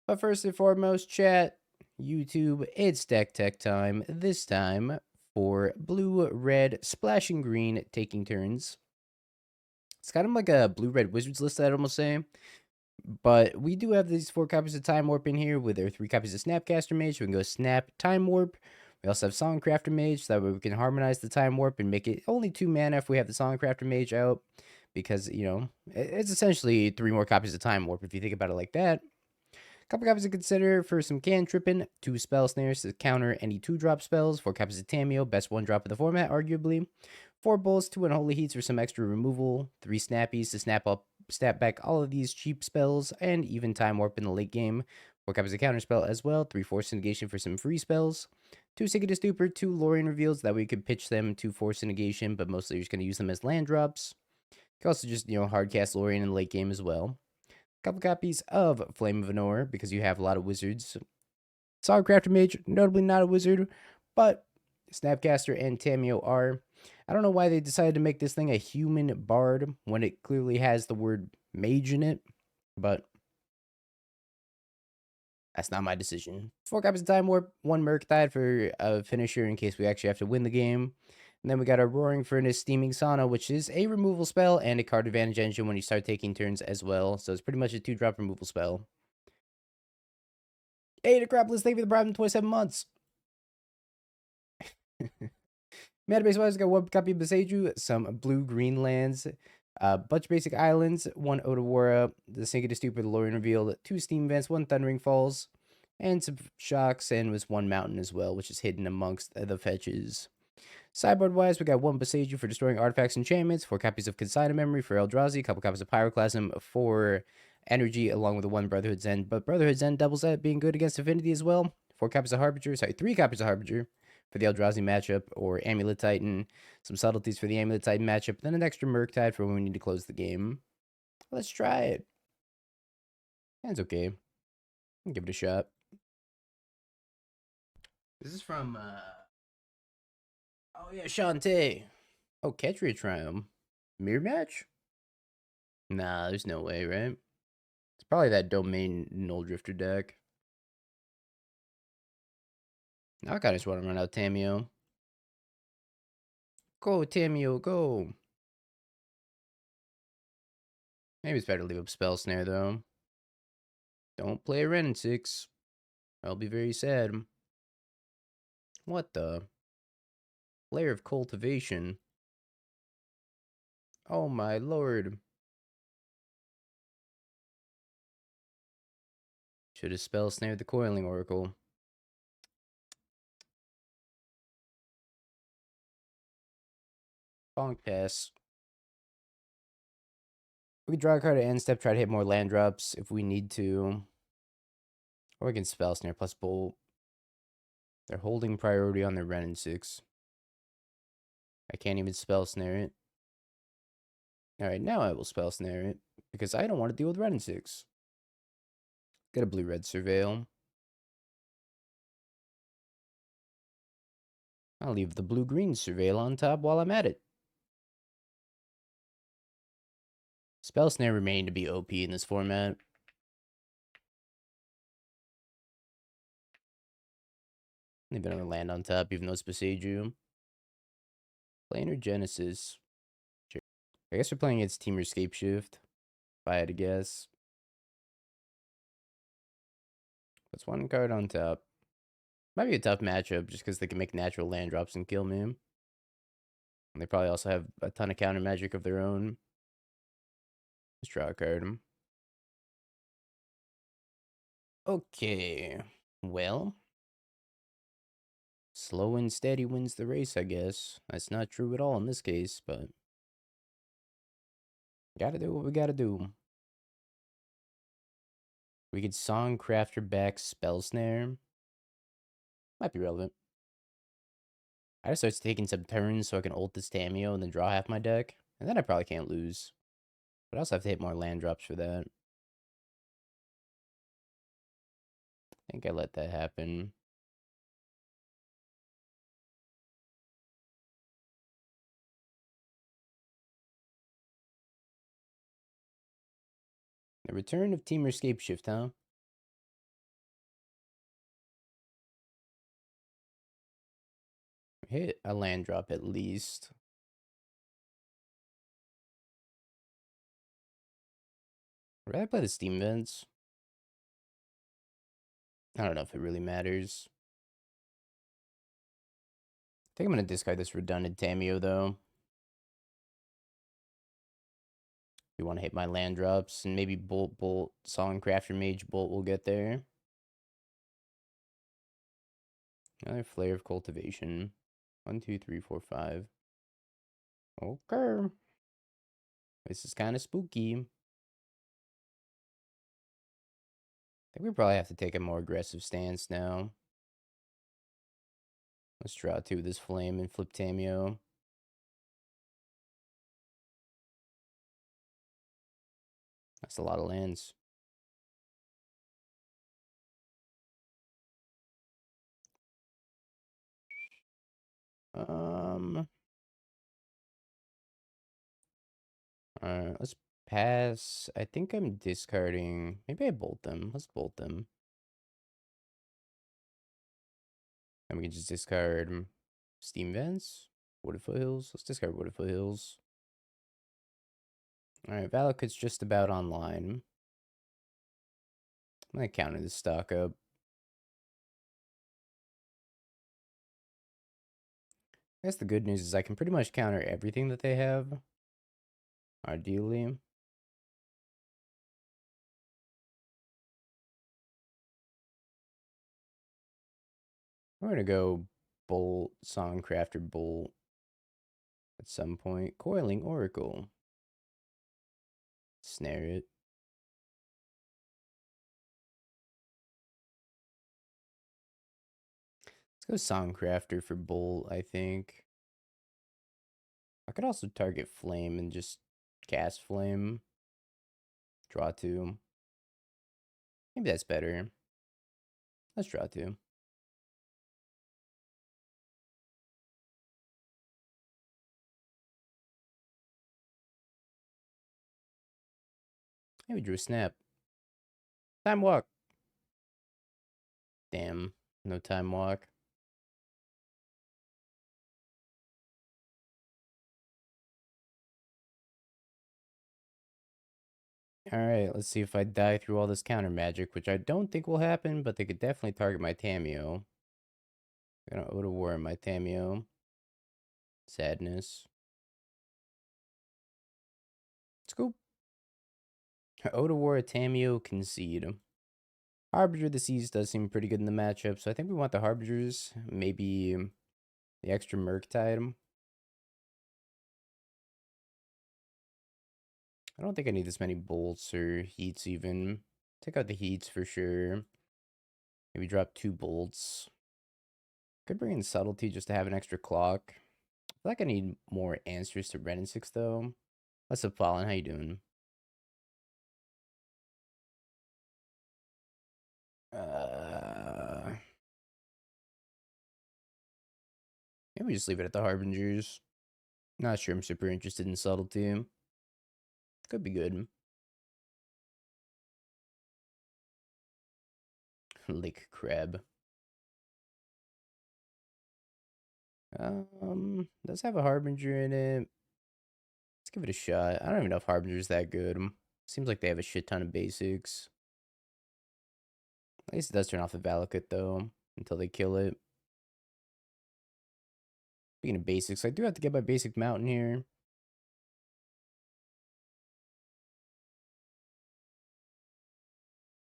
But first and foremost, chat, YouTube, it's deck tech time. This time for blue, red, splashing green, taking turns. It's kind of like a blue-red wizards list, I'd almost say. But we do have these 4 copies of Time Warp in here with our 3 copies of Snapcaster Mage. We can go Snap, Time Warp. We also have Songcrafter Mage, so that way we can harmonize the Time Warp and make it only 2 mana if we have the Songcrafter Mage out. Because, you know, it's essentially 3 more copies of Time Warp if you think about it like that. Couple copies to consider for some cantripping, 2 Spell Snares to counter any 2-drop spells, 4 copies of Tamiyo, best 1-drop of the format, arguably. 4 Bulls, 2 Unholy Heats for some extra removal, 3 Snappies to snap back all of these cheap spells, and even Time Warp in the late game. 4 copies of Counterspell as well, 3 Force of Negation for some free spells, 2 Inquisitive Stupor, 2 Lrien Revealed, so that we could pitch them to Force of Negation, but mostly you're just going to use them as land drops. You can also just, hard cast Lrien in the late game as well. Couple copies of Flame of Anor, because you have a lot of wizards. Songcrafter Mage, notably not a wizard, but Snapcaster and Tamiyo are. I don't know why they decided to make this thing a human bard when it clearly has the word mage in it, but that's not my decision. 4 copies of Time Warp, 1 Murktide for a finisher in case we actually have to win the game. And then we got our Roaring Furnace Steaming Sauna, which is a removal spell and a card advantage engine when you start taking turns as well. So it's pretty much a 2-drop removal spell. Hey, Necropolis, thank you for the Prime 27 months. Metabase wise, got 1 copy of Boseiju, some blue-green lands, bunch of basic islands, 1 Otawara, the Sinking to Stupor, the Lrien Revealed, 2 Steam Vents, 1 Thundering Falls, and some shocks, and was 1 mountain as well, which is hidden amongst the fetches. Sideboard wise, we got 1 Boseiju for destroying artifacts and enchantments, 4 copies of Consign Memory for Eldrazi, a couple copies of Pyroclasm for energy, along with the 1 Brotherhood's End. But Brotherhood's End doubles that being good against Affinity as well. 4 copies of Harbinger, 3 copies of Harbinger for the Eldrazi matchup, or Amulet Titan, some subtleties for the Amulet Titan matchup, then an extra Murktide for when we need to close the game. Let's try it. That's okay. I'll give it a shot. This is from, oh yeah, Shantae. Oh, Ketria Triumph. Mirror match? Nah, there's no way, right? It's probably that Domain Null Drifter deck. Now I kinda just want to run out Tamiyo. Go, Tamiyo, go! Maybe it's better to leave up Spell Snare, though. Don't play Ren in 6. I'll be very sad. What the? Layer of Cultivation. Oh my lord. Should have Spell Snared the Coiling Oracle. Bonk Pass. We can draw a card at end step, try to hit more land drops if we need to. Or we can Spell Snare plus Bolt. They're holding priority on their Ren in 6. I can't even Spell Snare it. Alright, now I will Spell Snare it, because I don't want to deal with Ren in 6. Get a blue-red Surveil. I'll leave the blue-green Surveil on top while I'm at it. Spell Snare remain to be OP in this format. They've been on the land on top, even though it's Boseiju. Planar Genesis. Sure. I guess we're playing against Temur Scapeshift, if I had to guess. That's 1 card on top. Might be a tough matchup just because they can make natural land drops and kill me. And they probably also have a ton of counter magic of their own. Let's draw a card. Okay. Well. Slow and steady wins the race, I guess. That's not true at all in this case, but gotta do what we gotta do. We could Songcrafter back Spell Snare. Might be relevant. I just start taking some turns so I can ult this Tamiyo and then draw half my deck. And then I probably can't lose. But I also have to hit more land drops for that. I think I let that happen. The return of Temur Scapeshift, huh? Hit a land drop at least. Would I play the Steam Vents? I don't know if it really matters. I think I'm going to discard this redundant Tamiyo, though. You want to hit my land drops, and maybe Bolt, Songcrafter Mage, Bolt will get there. Another Flare of Cultivation. 1, 2, 3, 4, 5. Okay. This is kind of spooky. I think we probably have to take a more aggressive stance now. Let's draw 2 with this Flame and flip Tamiyo. That's a lot of lands. Let's pass. I think I'm discarding. Maybe I bolt them. Let's bolt them. And we can just discard Steam Vents. Wooded Foothills. Let's discard Wooded Foothills. Alright, Valakut's just about online. I'm gonna counter this stock up. I guess the good news is I can pretty much counter everything that they have. Ideally. We're gonna go Bolt, Songcrafter Bolt at some point. Coiling Oracle. Snare it. Let's go Songcrafter for Bolt, I think. I could also target Flame and just cast Flame. Draw 2. Maybe that's better. Let's draw 2. Hey, we drew a snap. Time walk. Damn, no time walk. Alright, let's see if I die through all this counter magic, which I don't think will happen, but they could definitely target my Tamiyo. I'm gonna Otawara my Tamiyo. Sadness. Let's go. Otawara, Tamiyo, concede. Harbinger of the Seas does seem pretty good in the matchup, so I think we want the Harbingers. Maybe the extra Murktide. I don't think I need this many bolts or heats even. Take out the heats for sure. Maybe drop 2 bolts. Could bring in Subtlety just to have an extra clock. I feel like I need more answers to Ren and 6 though. What's up, Fallen? How you doing? Maybe we just leave it at the Harbingers. Not sure I'm super interested in Subtlety. Could be good. Lake Crab. Does have a Harbinger in it. Let's give it a shot. I don't even know if Harbinger's that good. Seems like they have a shit ton of basics. At least it does turn off the Valakut though, until they kill it. Speaking of basics, I do have to get my basic mountain here.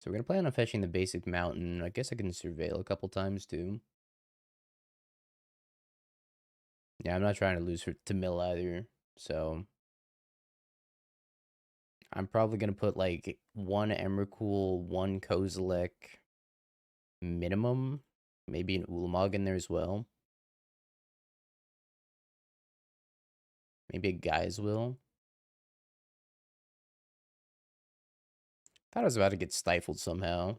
So we're gonna plan on fetching the basic mountain. I guess I can surveil a couple times too. Yeah, I'm not trying to lose to mill either. So I'm probably gonna put like 1 Emrakul, 1 Kozilek minimum. Maybe an Ulamog in there as well. Maybe a Guy's Will. Thought I was about to get stifled somehow.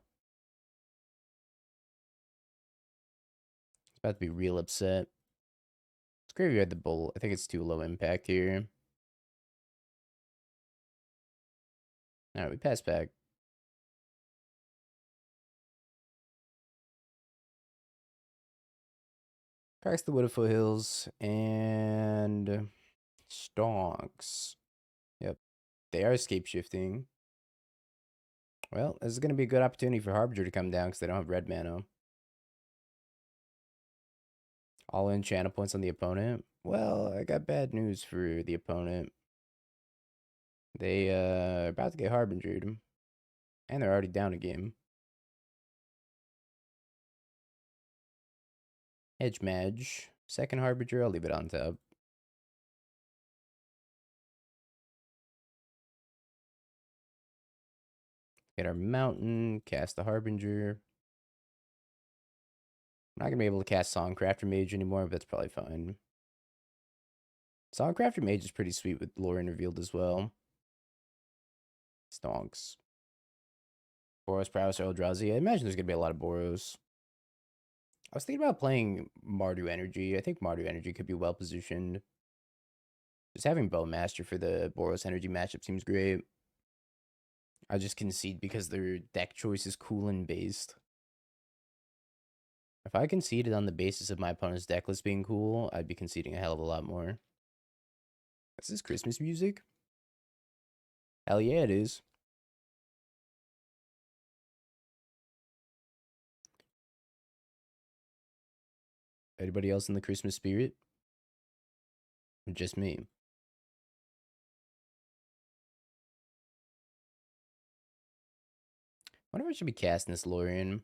About to be real upset. It's Graveyard the Bolt. I think it's too low impact here. Alright, we pass back. Cracks the Wooded Foothills and Stonks. Yep, they are escape shifting. Well, this is going to be a good opportunity for Harbinger to come down because they don't have red mana. All in channel points on the opponent. Well, I got bad news for the opponent. They are about to get Harbingered. And they're already down a game. Hedge Maze. Second Harbinger, I'll leave it on top. Get our mountain, cast the Harbinger. I'm not going to be able to cast Songcrafter Mage anymore, but that's probably fine. Songcrafter Mage is pretty sweet with Lrien Revealed as well. Stonks. Boros, Prowess, or Eldrazi. I imagine there's going to be a lot of Boros. I was thinking about playing Mardu Energy. I think Mardu Energy could be well positioned. Just having Bowmaster for the Boros Energy matchup seems great. I just concede because their deck choice is cool and based. If I conceded on the basis of my opponent's deck list being cool, I'd be conceding a hell of a lot more. Is this Christmas music? Hell yeah, it is. Anybody else in the Christmas spirit? Or just me? I wonder if I should be casting this Lorien.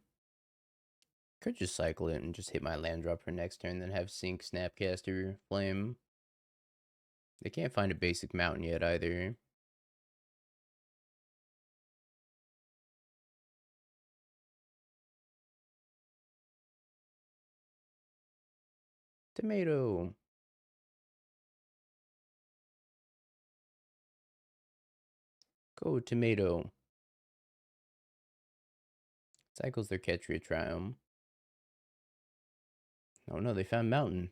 Could just cycle it and just hit my land drop for next turn, then have Sync, Snapcaster, Flame. They can't find a basic mountain yet either. Tomato. Go Tomato. Cycles their Ketria Triumph. Oh no, they found Mountain.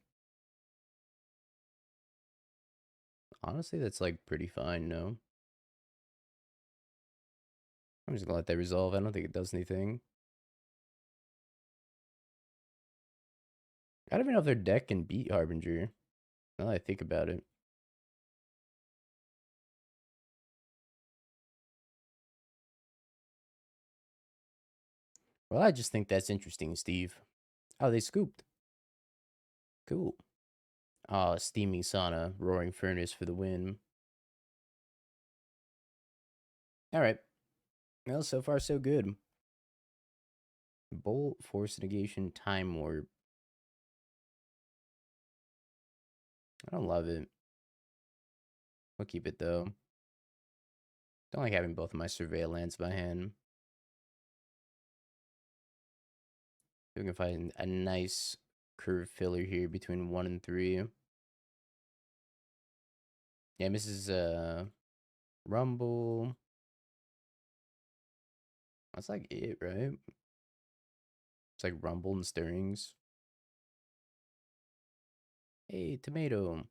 Honestly, that's like pretty fine, no? I'm just gonna let that resolve. I don't think it does anything. I don't even know if their deck can beat Harbinger. Now that I think about it. Well, I just think that's interesting, Steve. Oh, they scooped. Cool. Oh, Steaming Sauna, Roaring Furnace for the win. Alright. Well, so far so good. Bolt, Force of Negation, Time Warp. I don't love it. I'll keep it though. Don't like having both of my Surveil lands by hand. We can find a nice curve filler here between 1 and 3. Yeah, Mrs. Rumble. That's like it, right? It's like Rumble and Stirrings. Hey, Tomato.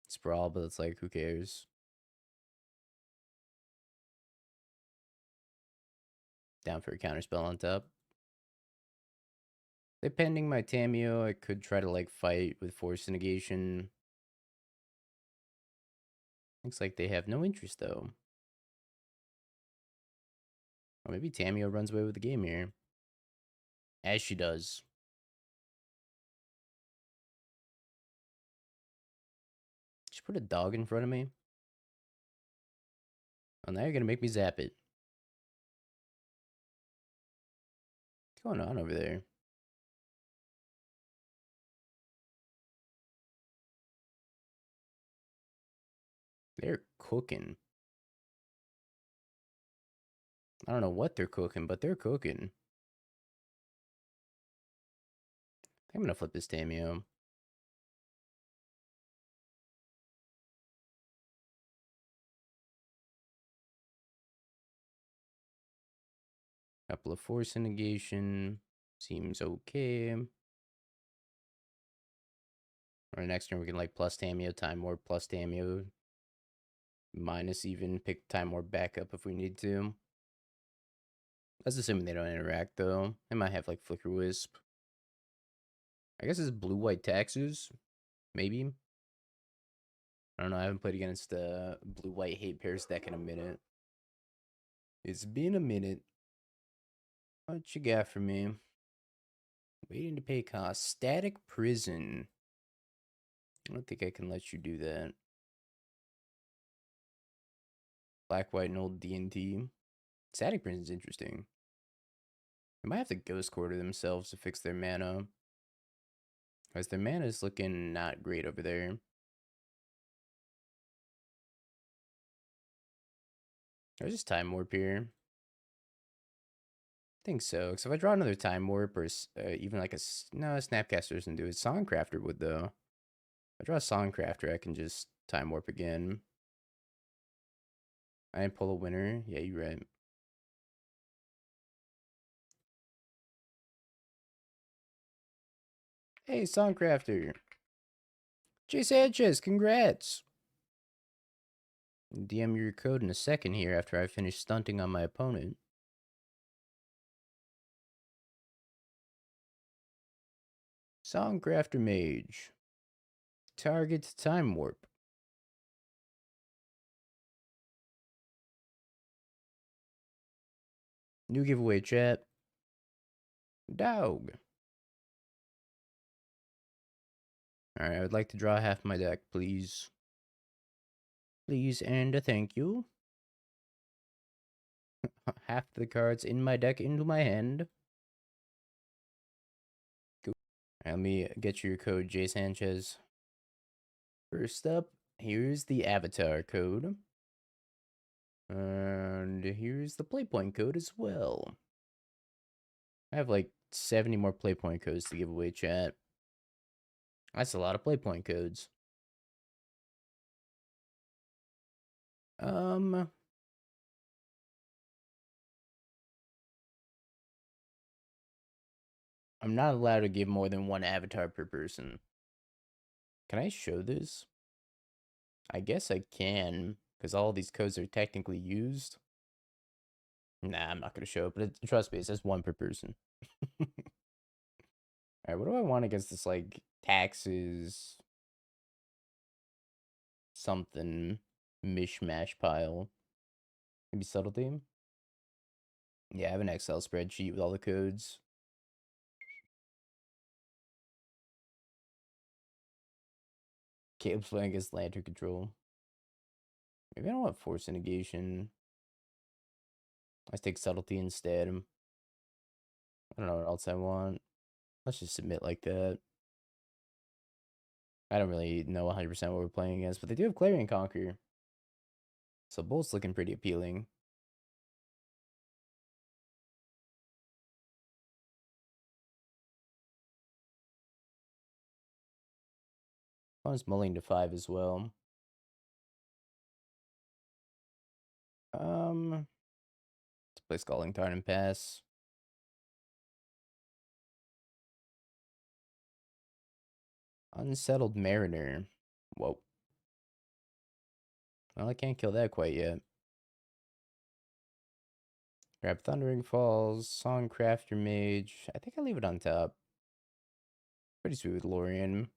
Sprawl, but it's like, who cares? Down for a counterspell on top. Depending my Tamiyo, I could try to like fight with Force of Negation. Looks like they have no interest though. Or maybe Tamiyo runs away with the game here. As she does. She put a dog in front of me. Oh, now you're gonna make me zap it. What's going on over there? They're cooking. I don't know what they're cooking, but they're cooking. I'm gonna flip this Tamiyo. Couple of Force of Negation. Seems okay. Or next turn we can like plus Tamiyo, Time Warp, plus Tamiyo. Minus even, pick Time Warp back up if we need to. That's assuming they don't interact, though. They might have, like, Flicker Wisp. I guess it's blue-white taxes. Maybe. I don't know. I haven't played against blue-white hate pairs deck in a minute. It's been a minute. What you got for me? Waiting to pay cost. Static Prison. I don't think I can let you do that. Black, white, and old D&T. Static Prison's interesting. They might have to Ghost Quarter themselves to fix their mana. Because their mana is looking not great over there. There's just Time Warp here. I think so. Because if I draw another Time Warp or even like a... No, Snapcaster doesn't do it. Songcrafter would, though. If I draw a Songcrafter, I can just Time Warp again. I didn't pull a winner. Yeah, you're right. Hey, Songcrafter. Jay Sanchez, congrats. DM your code in a second here after I finish stunting on my opponent. Songcrafter Mage. Target Time Warp. New giveaway, chat. Dog. Alright, I would like to draw half my deck, please. Please and a thank you. Half the cards in my deck into my hand. Cool. Right, let me get you your code, Jay Sanchez. First up, here's the avatar code. And here's the playpoint code as well. I have like 70 more playpoint codes to give away, chat. That's a lot of playpoint codes. I'm not allowed to give more than one avatar per person. Can I show this? I guess I can, because all these codes are technically used. Nah, I'm not going to show it, but trust me, it says one per person. Alright, what do I want against this, like, taxes, something, mishmash pile? Maybe Subtlety? Yeah, I have an Excel spreadsheet with all the codes. Caleb's playing against Lantern Control. Maybe I don't want Force of Negation. Let's take Subtlety instead. I don't know what else I want. Let's just submit like that. I don't really know 100% what we're playing against, but they do have Clarion Conquer. So both's looking pretty appealing. Opponent's mulling to 5 as well. Let's play Scalding Tarn and pass. Unsettled Mariner. Whoa. Well, I can't kill that quite yet. Grab Thundering Falls, Songcrafter Mage. I think I'll leave it on top. Pretty sweet with Lrien.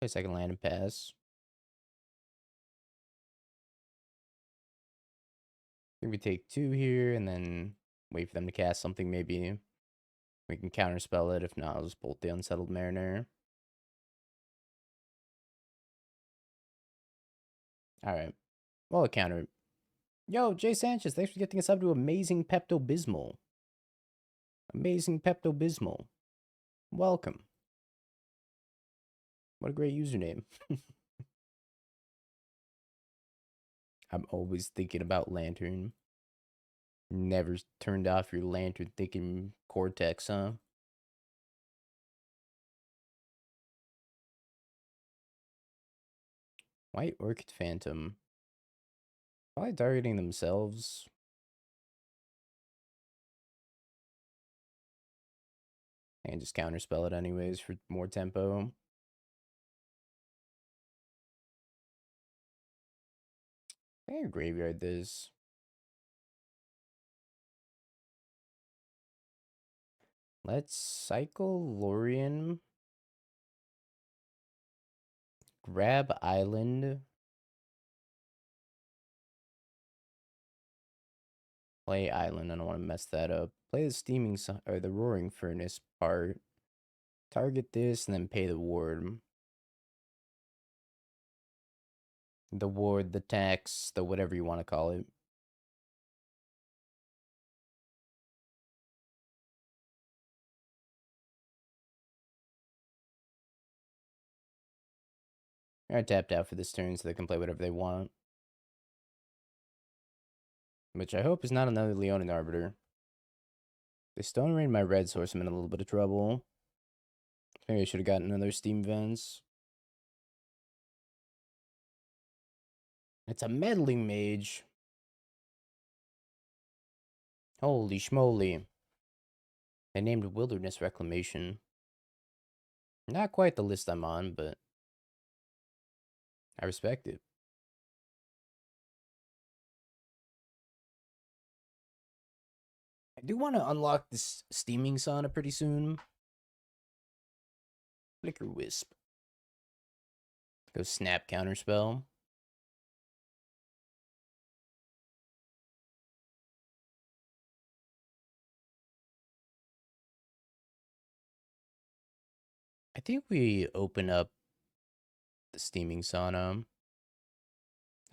Play second land and pass. I think we take 2 here and then wait for them to cast something maybe. We can counterspell it. If not, I'll just bolt the Unsettled Mariner. Alright. Well, I'll counter it. Yo, Jay Sanchez, thanks for getting us up to Amazing Pepto-Bismol. Amazing Pepto-Bismol. Welcome. What a great username. I'm always thinking about Lantern. Never turned off your Lantern thinking Cortex, huh? White Orchid Phantom. Probably targeting themselves. And just counterspell it anyways for more tempo. I think I graveyard this. Let's cycle Lrien. Grab Island. Play Island. I don't want to mess that up. Play the Steaming or the Roaring Furnace part. Target this and then pay the ward. The ward, the tax, the whatever you want to call it. I tapped out for this turn so they can play whatever they want. Which I hope is not another Leonin Arbiter. They Stone Rain my red source, I'm in a little bit of trouble. Maybe I should have gotten another Steam Vents. It's a Meddling Mage. Holy schmoly. They named Wilderness Reclamation. Not quite the list I'm on, but I respect it. I do want to unlock this Steaming Sauna pretty soon. Flicker Wisp. Go Snap Counterspell. I think we open up the Steaming Sauna.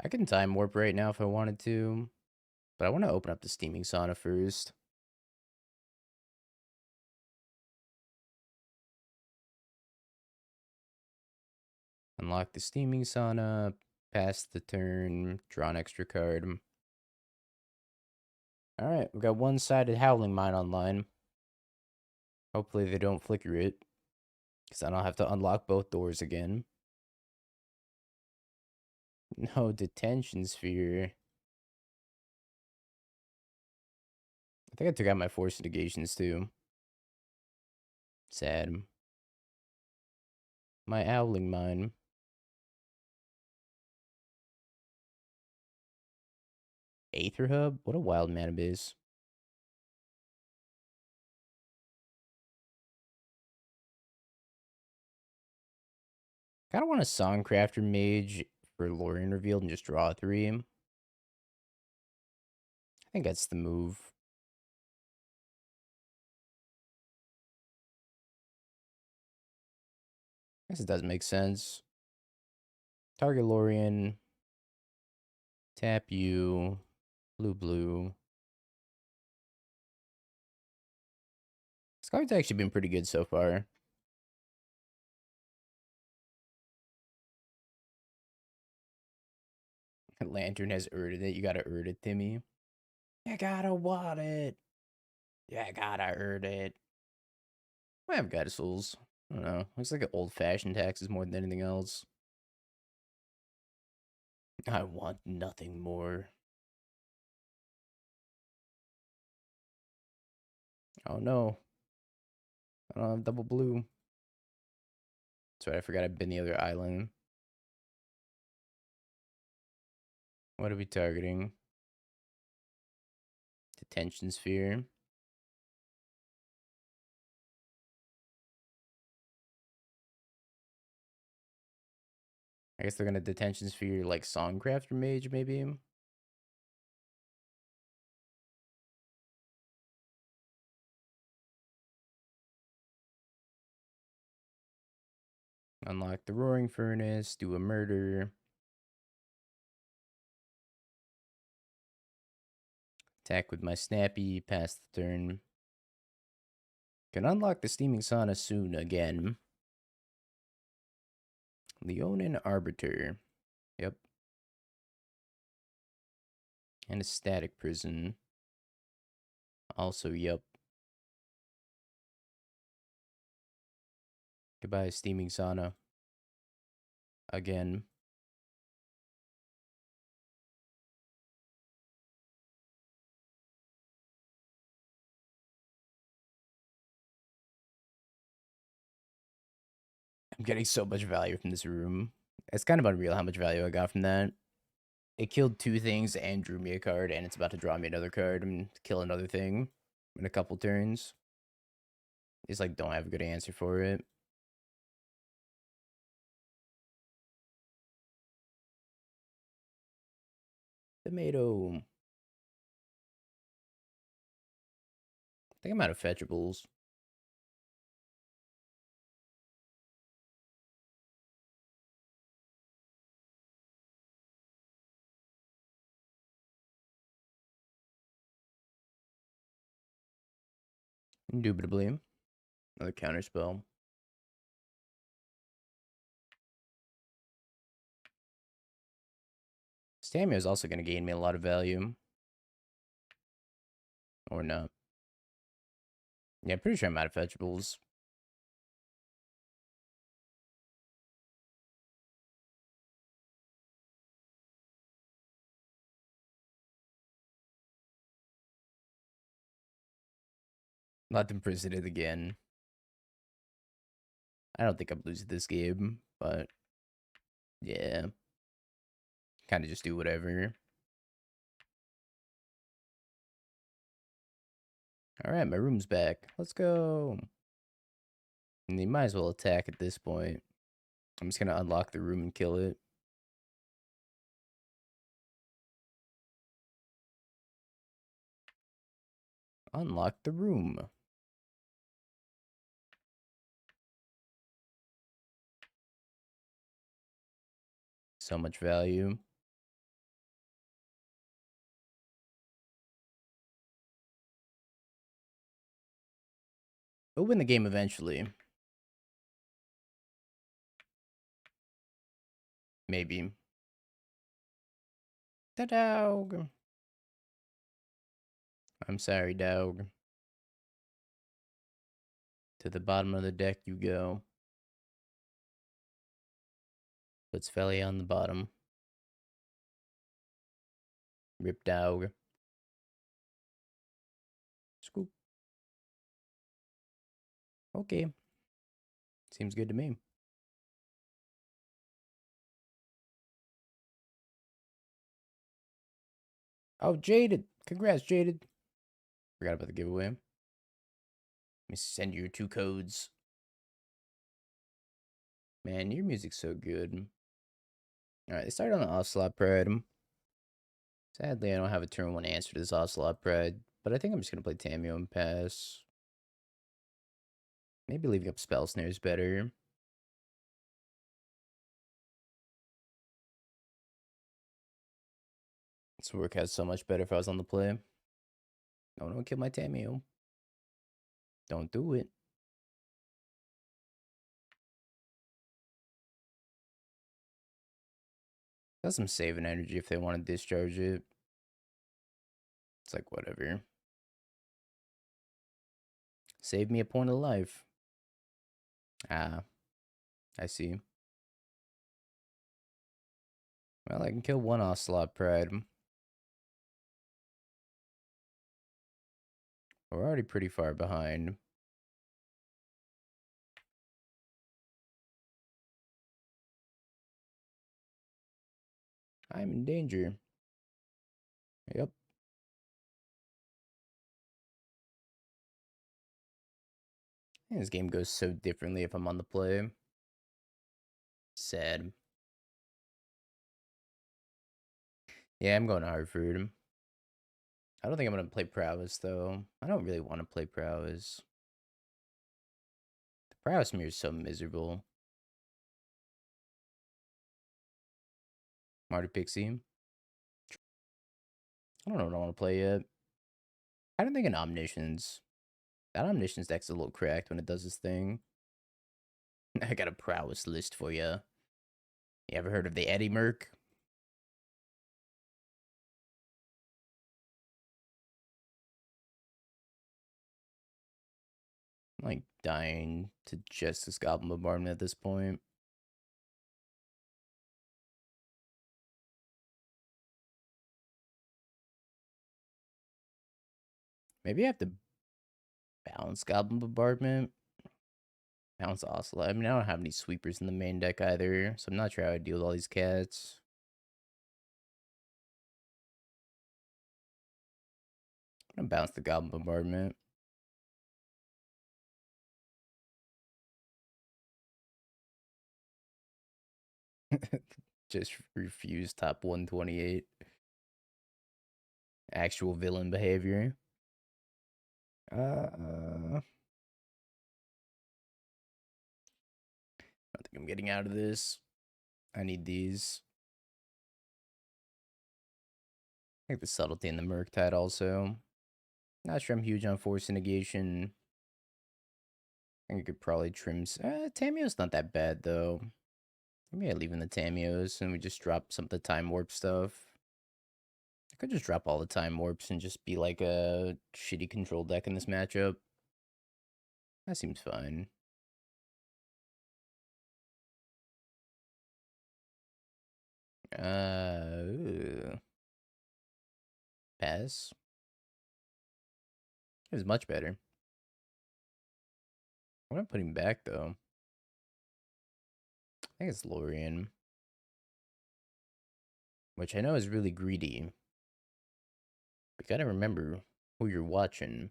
I can Time Warp right now if I wanted to, but I want to open up the Steaming Sauna first. Unlock the Steaming Sauna, pass the turn, draw an extra card. Alright, we got one-sided Howling Mine online. Hopefully they don't flicker it, because I don't have to unlock both doors again. No Detention Sphere. I think I took out my Force of Negations too. Sad. My Howling Mine. Aether Hub? What a wild mana base. Kind of want a Songcrafter Mage for Lrien Revealed and just draw 3. I think that's the move. I guess it does make sense. Target Lrien. Tap you. Blue. This card's actually been pretty good so far. Lantern has Urded it. You gotta Urd it, Timmy. You gotta want it. You gotta Urd it. I have Goddess Souls. I don't know. Looks like an old-fashioned taxes more than anything else. I want nothing more. Oh no. I don't have double blue. That's right, I forgot I've been the other island. What are we targeting? Detention Sphere. I guess they're gonna Detention Sphere like Songcrafter Mage, maybe? Unlock the Roaring Furnace, do a murder. Attack with my Snappy, pass the turn. Can unlock the Steaming Sauna soon again. Leonin Arbiter. Yep. And a Static Prison. Also, yep. Goodbye, Steaming Sauna. Again. I'm getting so much value from this room. It's kind of unreal how much value I got from that. It killed 2 things and drew me a card, and it's about to draw me another card and kill another thing in a couple turns. It's like, don't have a good answer for it. Tomato. I think I'm out of fetchables. Indubitably. Another counterspell. Tamiyo is also going to gain me a lot of value. Or not. Yeah, pretty sure I'm out of fetchables. Not them presented again. I don't think I'm losing this game, but yeah. Kind of just do whatever. Alright, my room's back. Let's go. And you might as well attack at this point. I'm just going to unlock the room and kill it. Unlock the room. So much value. We'll win the game eventually. Maybe. Da dog. I'm sorry, dog. To the bottom of the deck you go. Puts Felly on the bottom. Rip dog. Scoop. Okay. Seems good to me. Oh, Jaded. Congrats, Jaded. Forgot about the giveaway. Let me send you 2 codes. Man, your music's so good. Alright, they started on the Ocelot Pride. Sadly, I don't have a turn 1 answer to this Ocelot Pride, but I think I'm just going to play Tamiyo and pass. Maybe leaving up Spell Snare is better. This work has so much better if I was on the play. No, don't kill my Tamiyo. Don't do it. Got some saving energy if they want to discharge it. It's like, whatever. Save me a point of life. Ah, I see. Well, I can kill 1 Ocelot Pride. We're already pretty far behind. I'm in danger. Yep. And this game goes so differently if I'm on the play. Sad. Yeah, I'm going to Hartford. I don't think I'm going to play Prowess, though. I don't really want to play Prowess. The Prowess mirror is so miserable. Marty Pixie. I don't know what I want to play yet. I don't think an Omniscience. That Omniscience deck's a little cracked when it does this thing. I got a Prowess list for you. You ever heard of the Eddie Merc? I'm like dying to Justice Goblin Bombardment at this point. Maybe I have to balance Goblin Bombardment. Balance Ocelot. I mean, I don't have any sweepers in the main deck either, so I'm not sure how I deal with all these cats. I'm gonna bounce the Goblin Bombardment. Just refuse top 128. Actual villain behavior. I think I'm getting out of this. I need these. I think the Subtlety and the Murktide also. Not sure I'm huge on Force of Negation. I think I could probably trim. Tamiyo's not that bad though. Maybe I leave in the Tamiyos and we just drop some of the Time Warp stuff. I could just drop all the Time Warps and just be like a shitty control deck in this matchup. That seems fine. Pass. It was much better. What am I putting back though? I think it's Lrien. Which I know is really greedy. But you gotta remember who you're watching.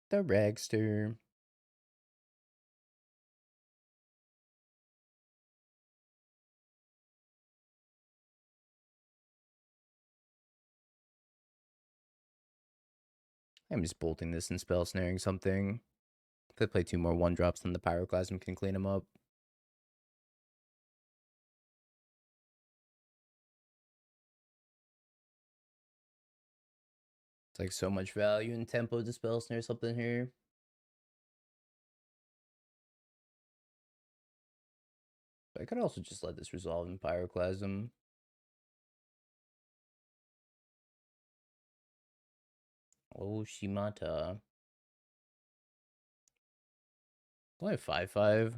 The Ragster. I'm just bolting this and spell snaring something. If I play 2 more 1-drops, then the Pyroclasm can clean them up. It's like so much value in tempo to spell snare something here. But I could also just let this resolve in Pyroclasm. Oh, Shimata. Only 5/5. I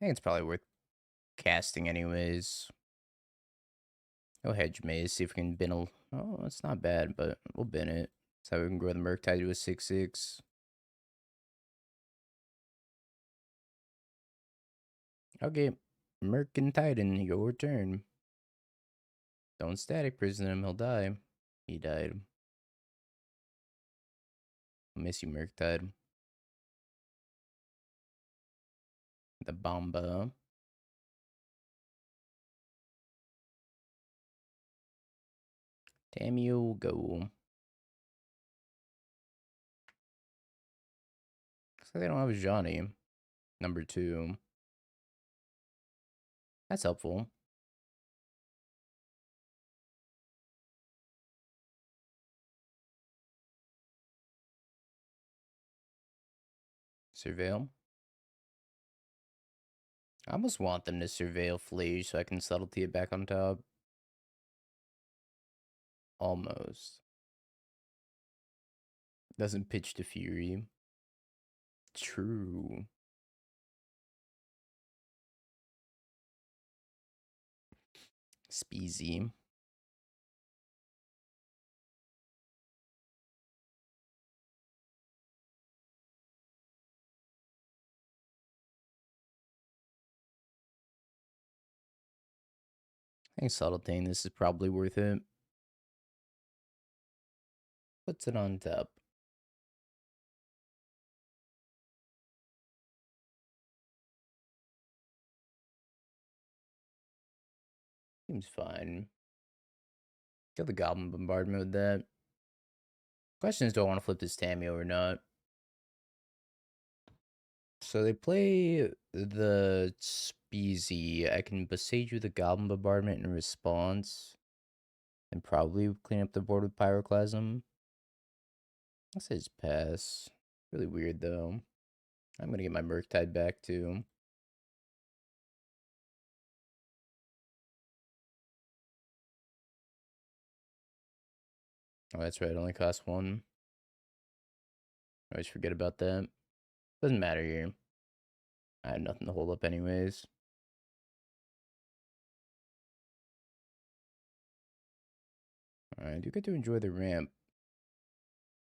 think it's probably worth casting anyways. Go Hedge Maze, see if we can bin a... Oh, it's not bad, but we'll bin it. So we can grow the Murktide to a 6/6. Okay, Titan, your turn. Don't static prison him, he'll die. He died. I'll miss you, Murktide. The Bomba. Tamiyo, go. So they don't have a Johnny. Number 2. That's helpful. Surveil. I almost want them to surveil Flage so I can subtlety it back on top. Almost. Doesn't pitch to Fury. True. Speezy. I think subtletying this is probably worth it. Puts it on top. Seems fine. Kill the Goblin Bombardment with that. Question is, do I want to flip this Tamiyo or not? So they play the Speezy. I can Boseiju the Goblin Bombardment in response. And probably clean up the board with Pyroclasm. I say just pass. Really weird though. I'm gonna get my Murktide back too. Oh, that's right. It only costs 1. I always forget about that. Doesn't matter here. I have nothing to hold up anyways. I do get to enjoy the ramp.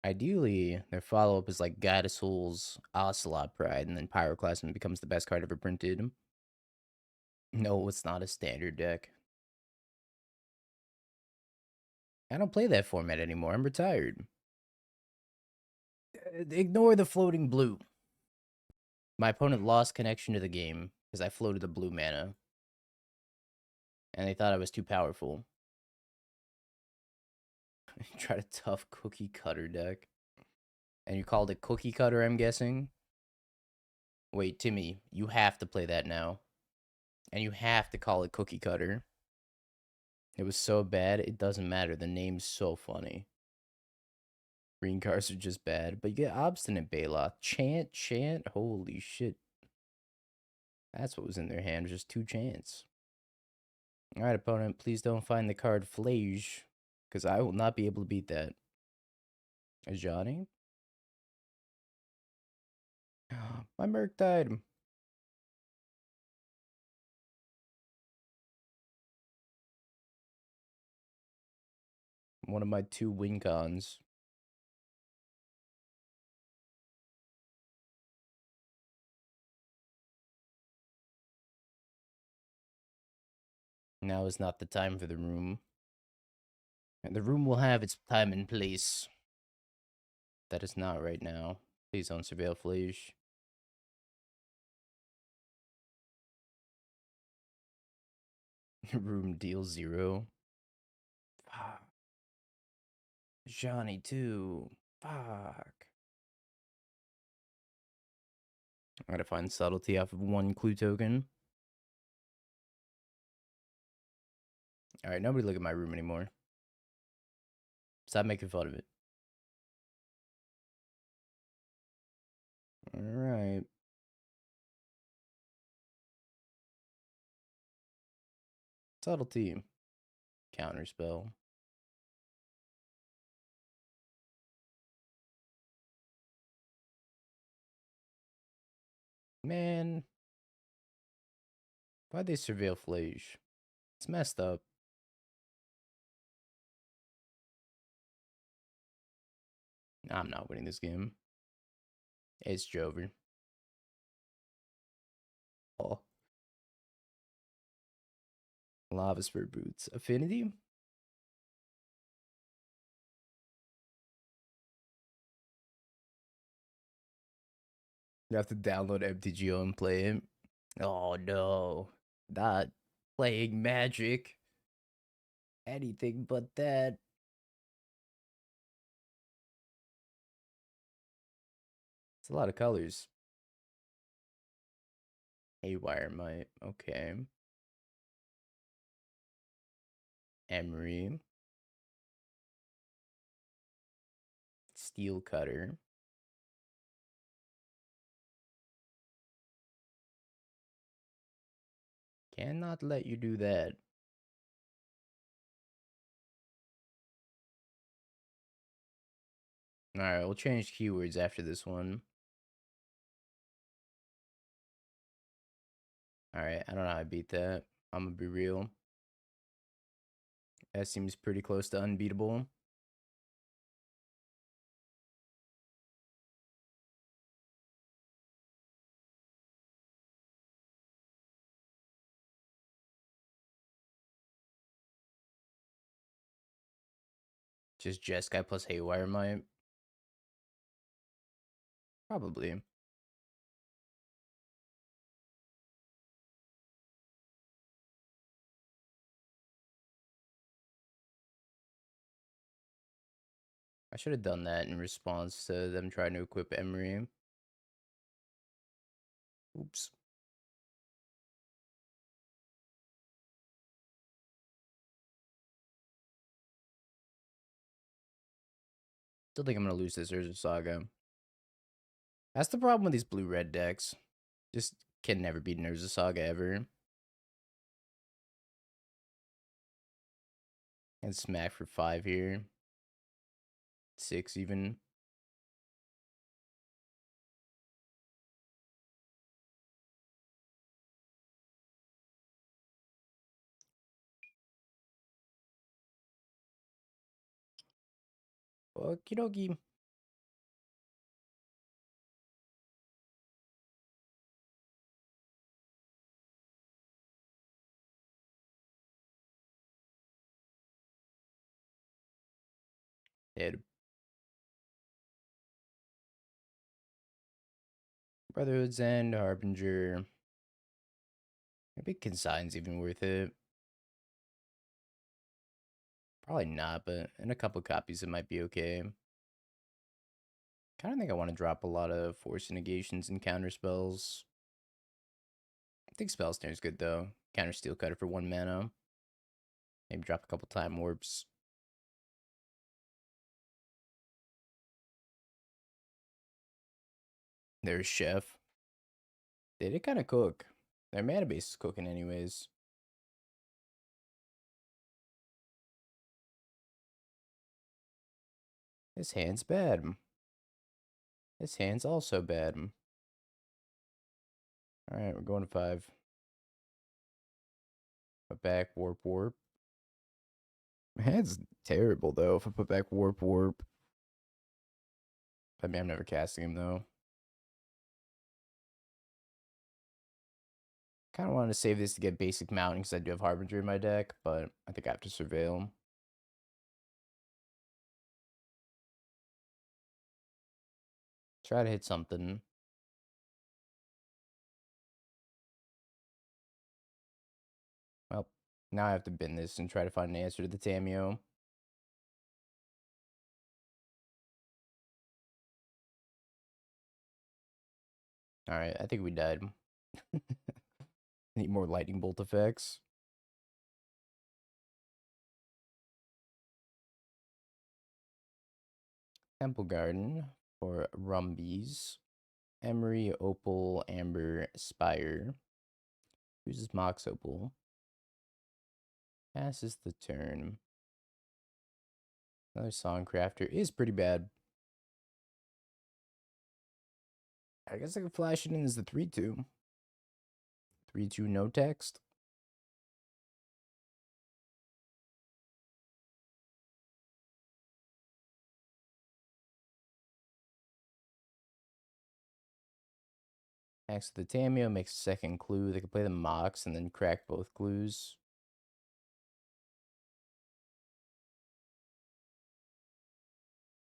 Ideally, their follow-up is like Goddess Soul's Ocelot Pride, and then Pyroclasm becomes the best card ever printed. No, it's not a standard deck. I don't play that format anymore. I'm retired. Ignore the floating blue. My opponent lost connection to the game because I floated the blue mana. And they thought I was too powerful. Tried a tough cookie cutter deck. And you called it cookie cutter, I'm guessing? Wait, Timmy, you have to play that now. And you have to call it cookie cutter. It was so bad, it doesn't matter. The name's so funny. Green cards are just bad. But you get Obstinate Baloth. Chant. Holy shit. That's what was in their hand, just 2 chants. Alright, opponent, please don't find the card Flage, because I will not be able to beat that. Ajani? My Murktide. One of my 2 win cons. Now is not the time for the room. And the room will have its time and place. That is not right now. Please don't surveil Flage. Room deal 0. Fuck. Johnny too. Fuck. I gotta find subtlety off of 1 clue token. Alright, nobody look at my room anymore. Stop making fun of it. Alright. Subtlety. Counterspell. Man. Why'd they surveil Flage? It's messed up. I'm not winning this game. It's Jover. Oh. Lava Spirit Boots. Affinity? You have to download MTGO and play it. Oh no. Not playing Magic. Anything but that. It's a lot of colors. Haywire Might. Okay. Emery. Steel Cutter. Cannot let you do that. Alright, we'll change keywords after this one. Alright, I don't know how I beat that. I'm gonna be real. That seems pretty close to unbeatable. Just Jeskai plus Haywire Might. Probably. I should have done that in response to them trying to equip Emery. Oops. Still think I'm gonna lose this Urza Saga. That's the problem with these blue-red decks. Just can never beat an Urza Saga ever. And smack for 5 here. 6 even. Okie dokie. Dead. Brotherhood's End, Harbinger. Maybe Consign's even worth it. Probably not, but in a couple copies it might be okay. Kind of think I want to drop a lot of Force of Negations and Counterspells. I think Spell Snare is good though. Counter Steel Cutter for 1 mana. Maybe drop a couple Time Warps. There's Chef. They did kind of cook. Their mana base is cooking anyways. His hand's bad. His hand's also bad. Alright, we're going to 5. Put back Warp Warp. My hand's terrible though if I put back Warp Warp. I mean, I'm never casting him though. Kind of wanted to save this to get basic mounting because I do have Harbinger in my deck, but I think I have to Surveil. Try to hit something. Well, now I have to bin this and try to find an answer to the Tamiyo. Alright, I think we died. Need more lightning bolt effects. Temple Garden for Rumbies. Emery, Opal, Amber, Spire. Uses Mox Opal. Passes the turn. Another Songcrafter is pretty bad. I guess I can flash it in as the 3-2. 3-2 no text. Next to the Tamiyo makes a second clue. They can play the Mox and then crack both clues.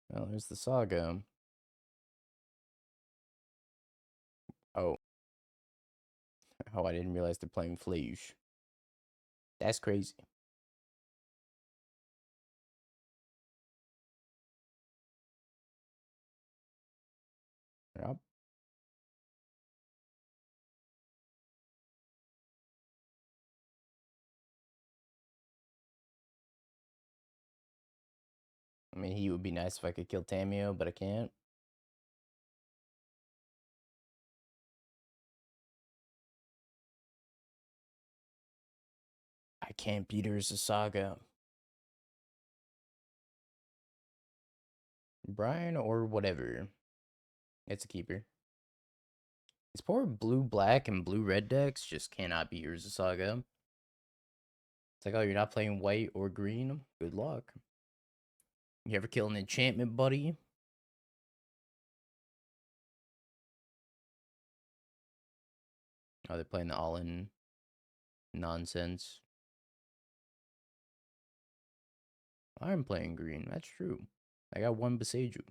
Well, there's the Saga. Oh. Oh, I didn't realize they're playing Flage. That's crazy. Yep. I mean, he would be nice if I could kill Tamiyo, but I can't. I can't beat her as a Saga. Brian or whatever. It's a keeper. These poor blue-black and blue-red decks just cannot beat Urza Saga. It's like, oh, you're not playing white or green? Good luck. You ever kill an enchantment, buddy? Oh, they're playing the all-in nonsense. I'm playing green. That's true. I got 1 Boseiju.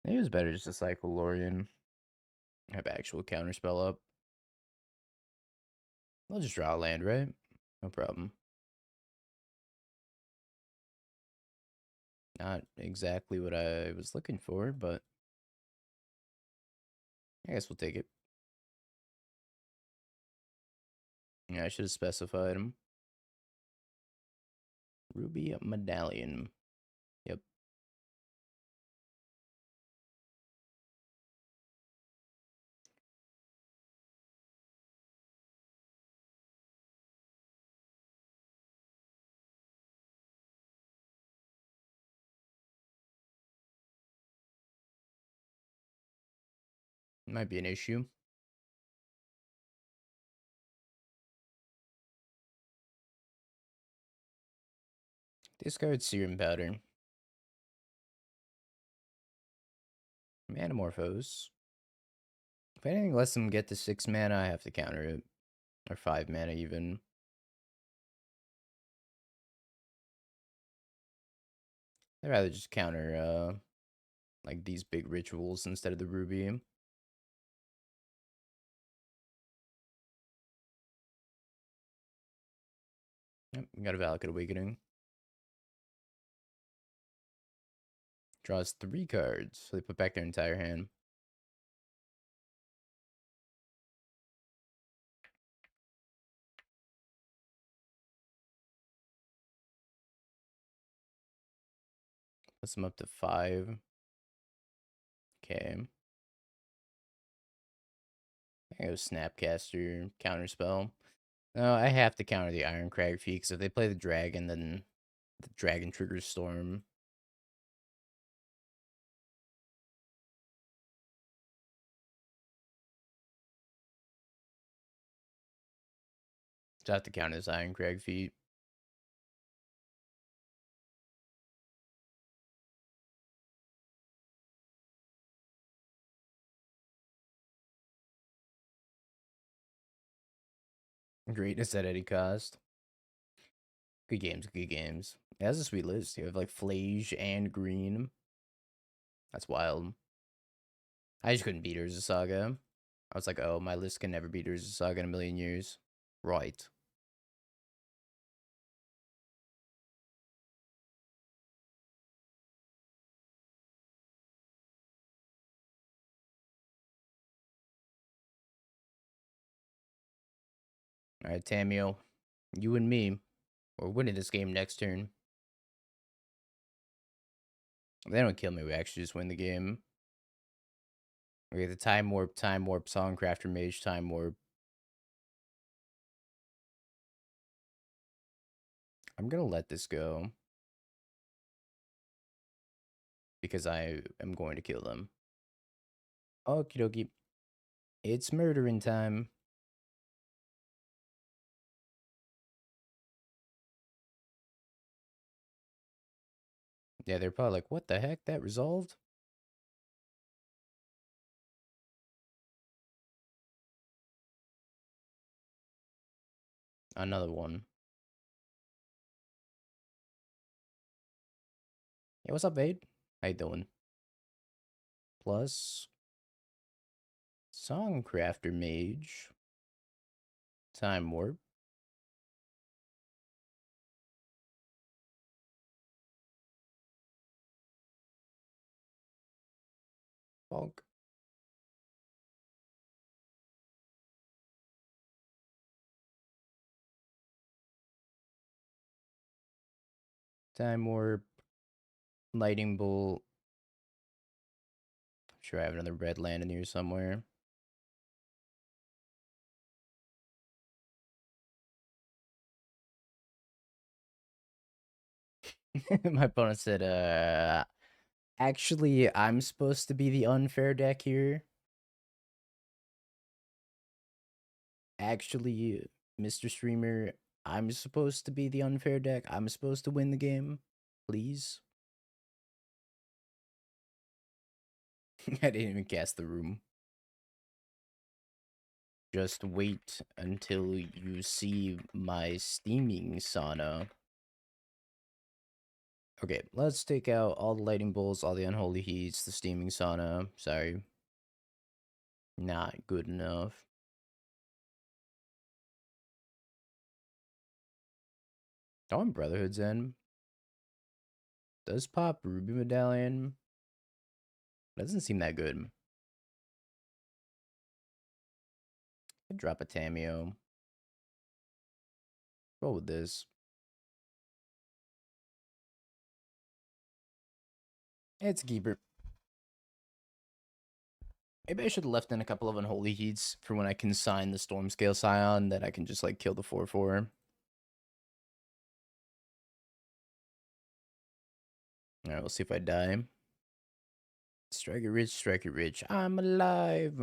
Maybe it was better just to cycle Lrien. Have actual counterspell up. I'll just draw a land, right? No problem. Not exactly what I was looking for, but I guess we'll take it. Yeah, I should have specified him. Ruby Medallion. Yep. Might be an issue. Discard Serum Powder. Manamorphose. If anything lets them get to 6 mana, I have to counter it. Or 5 mana even. I'd rather just counter like these big rituals instead of the ruby. Yep, got a Valakut Awakening. Draws 3 cards, so they put back their entire hand. Puts them up to 5. Okay. I go Snapcaster, Counterspell. No, I have to counter the Iron Crag Feat, because if they play the dragon, then the dragon triggers Storm. So I have to counter this Iron Crag Feat. Greatness at any cost. Good games, good games. It has a sweet list. You have like Flage and Green. That's wild. I just couldn't beat Urza Saga. I was like, oh, my list can never beat Urza Saga in a million years. Right. Alright, Tamiyo. You and me. We're winning this game next turn. If they don't kill me, we actually just win the game. We get the Time Warp, Songcrafter Mage, Time Warp. I'm gonna let this go. Because I am going to kill them. Okie dokie. It's murdering time. Yeah, they're probably like, what the heck? That resolved? Another one. Yeah, what's up, Vade? How you doing? Plus Songcrafter Mage. Time Warp. Bonk. Time Warp. Lightning Bolt. I'm sure I have another red land in here somewhere. My opponent said, actually, I'm supposed to be the unfair deck here. Actually, Mr. Streamer, I'm supposed to be the unfair deck. I'm supposed to win the game. Please. I didn't even cast the room. Just wait until you see my steaming sauna. Okay, let's take out all the lightning bolts, all the unholy heats, the steaming sauna. Sorry. Not good enough. Oh, Brotherhood's in. Does pop Ruby Medallion. Doesn't seem that good. I'd drop a Tamiyo. Roll with this. It's a keeper. Maybe I should have left in a couple of Unholy Heats for when I consign the Stormscale Scion that I can just like kill the 4/4. Alright, we'll see if I die. Strike it rich, I'm alive.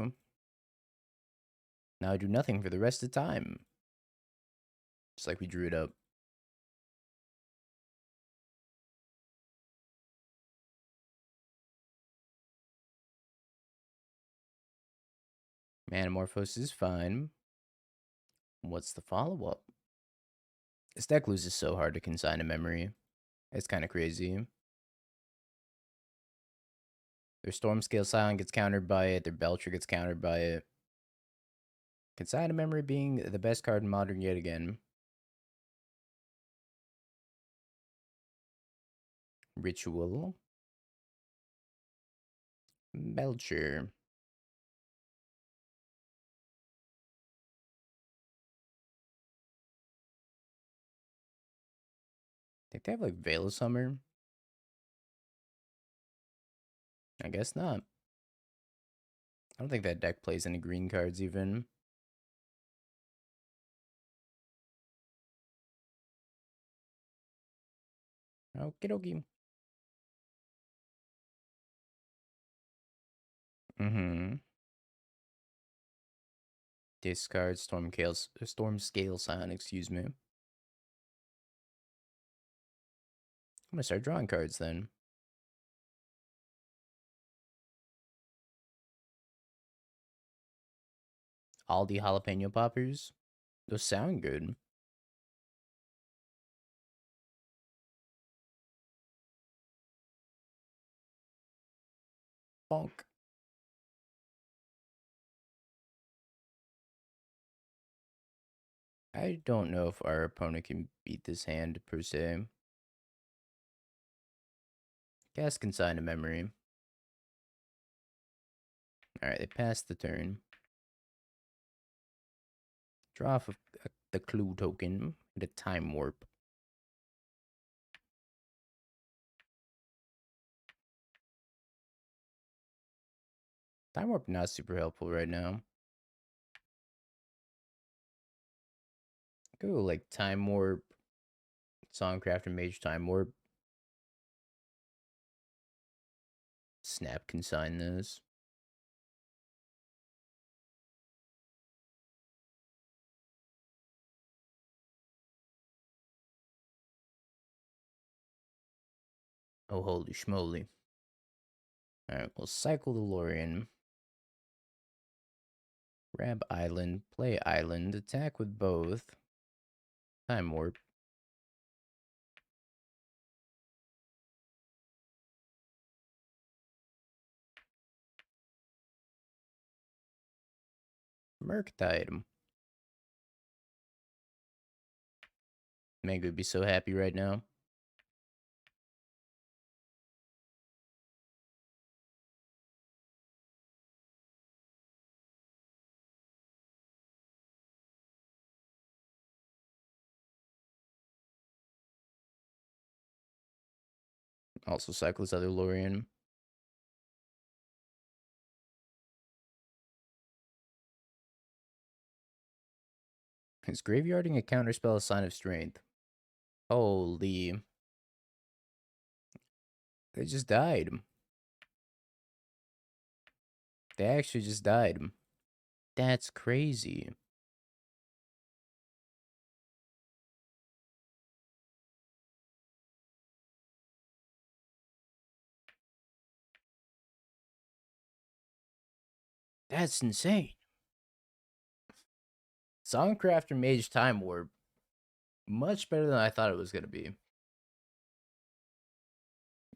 Now I do nothing for the rest of the time. Just like we drew it up. Manamorphose is fine. What's the follow-up? This deck loses so hard to Consign to Memory. It's kind of crazy. Their Stormscale Silent gets countered by it. Their Belcher gets countered by it. Consign to Memory being the best card in Modern yet again. Ritual. Belcher. Think they have like Veil of Summer? I guess not. I don't think that deck plays any green cards even. Okie dokie. Discard Stormscale Silent, excuse me. I'm gonna start drawing cards then. Aldi Jalapeno Poppers. Those sound good. Bonk. I don't know if our opponent can beat this hand, per se. Cast Consign to Memory. Alright, they passed the turn. Draw off the Clue token and a Time Warp. Time Warp not super helpful right now. Go like Time Warp, Songcrafter Mage, Time Warp. Snap Consign those. Oh, holy schmoly. Alright, we'll cycle the Lrien. Grab Island, play Island, attack with both. Time Warp. Murktide. Mango would be so happy right now. Also cycle this other Lrien. Is graveyarding a counterspell a sign of strength? Holy. They just died. They actually just died. That's crazy. That's insane. Songcrafter Mage Time Warp. Much better than I thought it was going to be.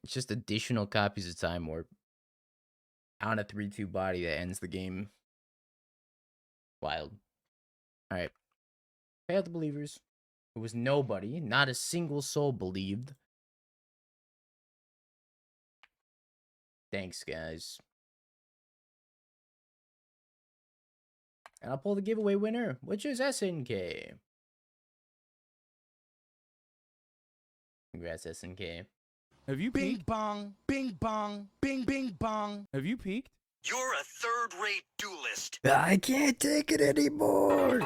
It's just additional copies of Time Warp on a 3/2 body that ends the game. Wild. Alright. Pay out the believers. It was nobody. Not a single soul believed. Thanks, guys. And I'll pull the giveaway winner, which is SNK. Congrats, SNK. Have you Bing peeked? bong, bing bong, bing bing bong. Have you peeked? You're a third-rate duelist. I can't take it anymore.